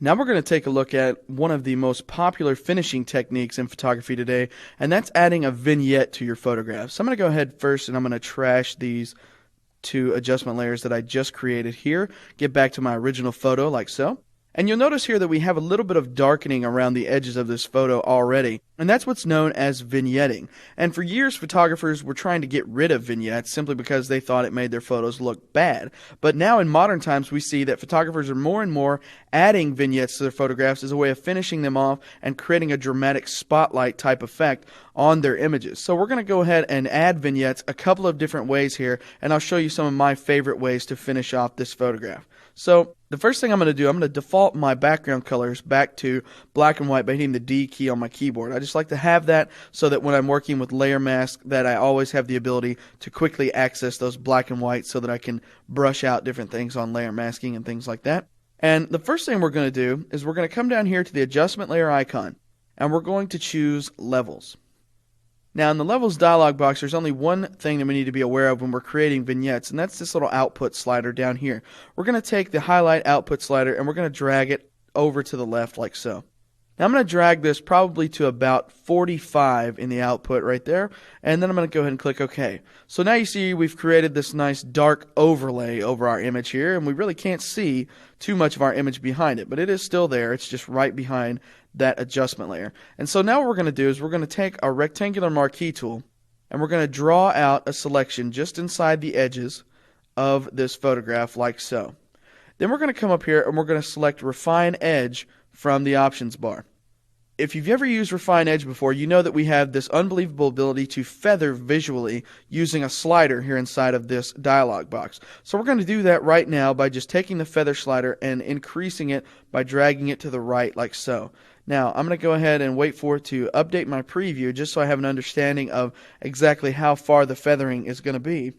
Now we're going to take a look at one of the most popular finishing techniques in photography today, and that's adding a vignette to your photograph. So I'm going to go ahead first and I'm going to trash these two adjustment layers that I just created here, get back to my original photo like so. And you'll notice here that we have a little bit of darkening around the edges of this photo already, and that's what's known as vignetting. And for years, photographers were trying to get rid of vignettes simply because they thought it made their photos look bad. But now in modern times, we see that photographers are more and more adding vignettes to their photographs as a way of finishing them off and creating a dramatic spotlight type effect on their images. So we're going to go ahead and add vignettes a couple of different ways here, and I'll show you some of my favorite ways to finish off this photograph. So the first thing I'm going to do, I'm going to default my background colors back to black and white by hitting the D key on my keyboard. I just like to have that so that when I'm working with layer mask that I always have the ability to quickly access those black and white so that I can brush out different things on layer masking and things like that. And the first thing we're going to do is we're going to come down here to the adjustment layer icon and we're going to choose levels. Now in the levels dialog box, there's only one thing that we need to be aware of when we're creating vignettes, and that's this little output slider down here. We're going to take the highlight output slider and we're going to drag it over to the left like so. Now I'm going to drag this probably to about 45 in the output right there, and then I'm going to go ahead and click OK. So now you see we've created this nice dark overlay over our image here, and we really can't see too much of our image behind it, but it is still there. It's just right behind that adjustment layer. And so now what we're going to do is we're going to take our rectangular marquee tool and we're going to draw out a selection just inside the edges of this photograph like so. Then we're going to come up here and we're going to select Refine Edge from the options bar. If you've ever used Refine Edge before, you know that we have this unbelievable ability to feather visually using a slider here inside of this dialog box. So we're going to do that right now by just taking the feather slider and increasing it by dragging it to the right like so. Now I'm going to go ahead and wait for it to update my preview just so I have an understanding of exactly how far the feathering is going to be.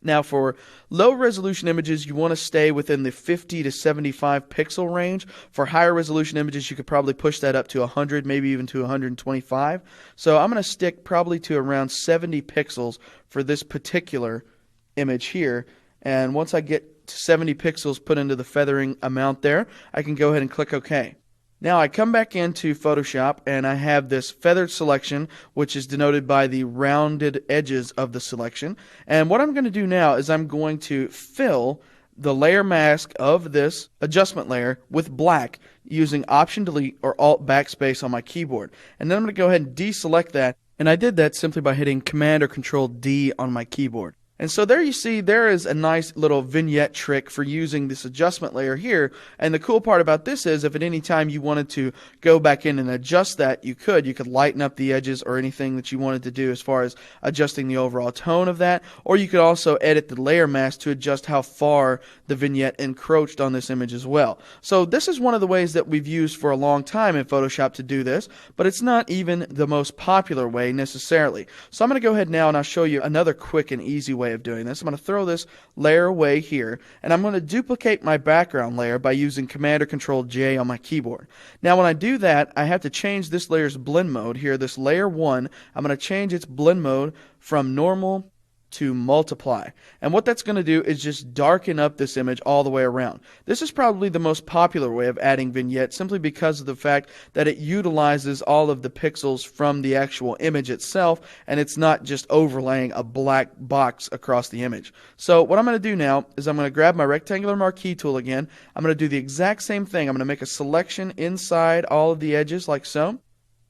Now for low resolution images, you want to stay within the 50 to 75 pixel range. For higher resolution images, you could probably push that up to 100, maybe even to 125. So I'm going to stick probably to around 70 pixels for this particular image here. And once I get to 70 pixels put into the feathering amount there, I can go ahead and click OK. Now I come back into Photoshop and I have this feathered selection, which is denoted by the rounded edges of the selection. And what I'm going to do now is I'm going to fill the layer mask of this adjustment layer with black using Option Delete or Alt Backspace on my keyboard. And then I'm going to go ahead and deselect that. And I did that simply by hitting Command or Control D on my keyboard. And so there you see there is a nice little vignette trick for using this adjustment layer here. And the cool part about this is if at any time you wanted to go back in and adjust that, you could. You could lighten up the edges or anything that you wanted to do as far as adjusting the overall tone of that. Or you could also edit the layer mask to adjust how far the vignette encroached on this image as well. So this is one of the ways that we've used for a long time in Photoshop to do this, but it's not even the most popular way necessarily. So I'm going to go ahead now and I'll show you another quick and easy way of doing this. I'm going to throw this layer away here and I'm going to duplicate my background layer by using Command or Control J on my keyboard. Now when I do that, I have to change this layer's blend mode here, this layer 1. I'm going to change its blend mode from normal to multiply. And what that's going to do is just darken up this image all the way around. This is probably the most popular way of adding vignettes simply because of the fact that it utilizes all of the pixels from the actual image itself and it's not just overlaying a black box across the image. So what I'm going to do now is I'm going to grab my rectangular marquee tool again. I'm going to do the exact same thing. I'm going to make a selection inside all of the edges like so.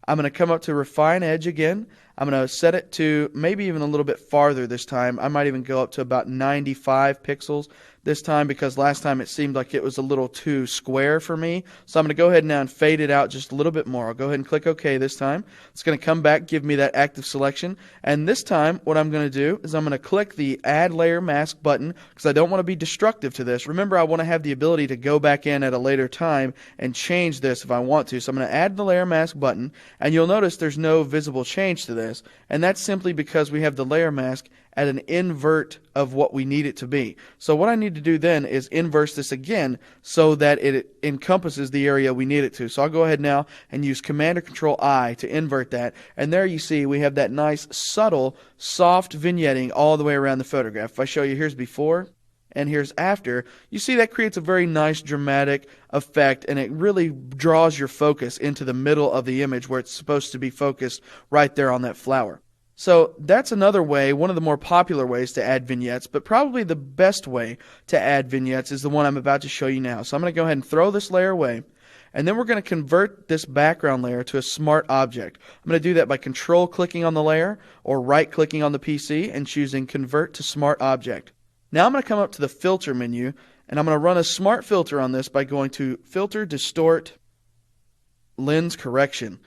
I'm going to come up to Refine Edge again. I'm going to set it to maybe even a little bit farther this time. I might even go up to about 95 pixels this time because last time it seemed like it was a little too square for me. So I'm going to go ahead now and fade it out just a little bit more. I'll go ahead and click OK this time. It's going to come back, give me that active selection. And this time what I'm going to do is I'm going to click the Add Layer Mask button because I don't want to be destructive to this. Remember, I want to have the ability to go back in at a later time and change this if I want to. So I'm going to add the Layer Mask button and you'll notice there's no visible change to this. And that's simply because we have the layer mask at an invert of what we need it to be. So what I need to do then is inverse this again so that it encompasses the area we need it to. So I'll go ahead now and use Command or Control I to invert that. And there you see we have that nice, subtle, soft vignetting all the way around the photograph. If I show you, here's before and here's after, you see that creates a very nice dramatic effect, and it really draws your focus into the middle of the image where it's supposed to be focused right there on that flower. So that's another way, one of the more popular ways to add vignettes, but probably the best way to add vignettes is the one I'm about to show you now. So I'm going to go ahead and throw this layer away, and then we're going to convert this background layer to a smart object. I'm going to do that by control clicking on the layer or right clicking on the PC and choosing Convert to Smart Object. Now I'm going to come up to the Filter menu, and I'm going to run a smart filter on this by going to Filter, Distort, Lens Correction.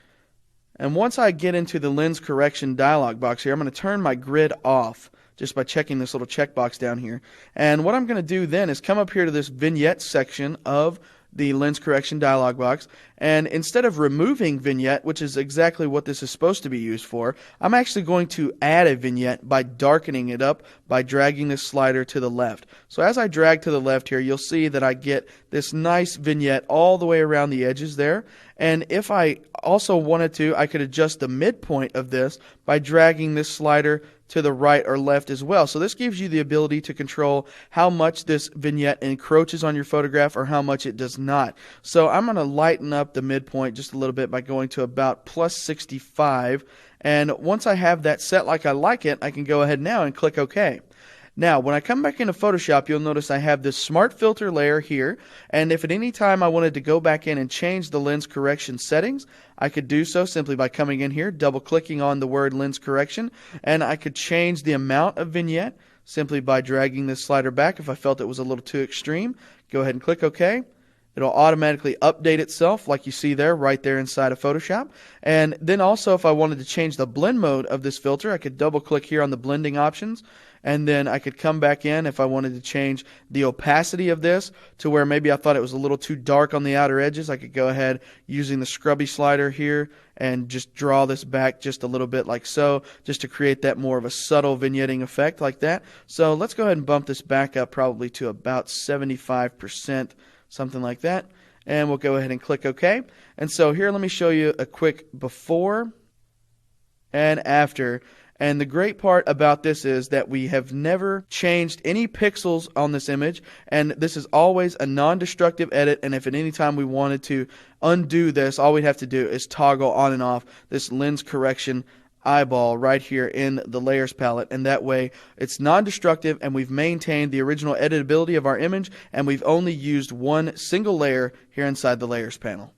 And once I get into the Lens Correction dialog box here, I'm going to turn my grid off just by checking this little checkbox down here. And what I'm going to do then is come up here to this Vignette section of the Lens Correction dialog box, and instead of removing vignette, which is exactly what this is supposed to be used for, I'm actually going to add a vignette by darkening it up by dragging this slider to the left. So as I drag to the left here, you'll see that I get this nice vignette all the way around the edges there. And if I also wanted to, I could adjust the midpoint of this by dragging this slider to the right or left as well. So this gives you the ability to control how much this vignette encroaches on your photograph or how much it does not. So I'm going to lighten up the midpoint just a little bit by going to about plus 65. And once I have that set like I like it, I can go ahead now and click OK. Now, when I come back into Photoshop, you'll notice I have this smart filter layer here, and if at any time I wanted to go back in and change the lens correction settings, I could do so simply by coming in here, double-clicking on the word lens correction, and I could change the amount of vignette simply by dragging this slider back if I felt it was a little too extreme. Go ahead and click OK. It'll automatically update itself like you see there, right there inside of Photoshop. And then also if I wanted to change the blend mode of this filter, I could double click here on the blending options, and then I could come back in if I wanted to change the opacity of this to where maybe I thought it was a little too dark on the outer edges. I could go ahead using the scrubby slider here and just draw this back just a little bit like so, just to create that more of a subtle vignetting effect like that. So let's go ahead and bump this back up probably to about 75%, something like that, and we'll go ahead and click OK. And so here, let me show you a quick before and after. And the great part about this is that we have never changed any pixels on this image, and this is always a non-destructive edit, and if at any time we wanted to undo this, all we'd have to do is toggle on and off this lens correction eyeball right here in the layers palette, and that way it's non-destructive and we've maintained the original editability of our image, and we've only used one single layer here inside the layers panel.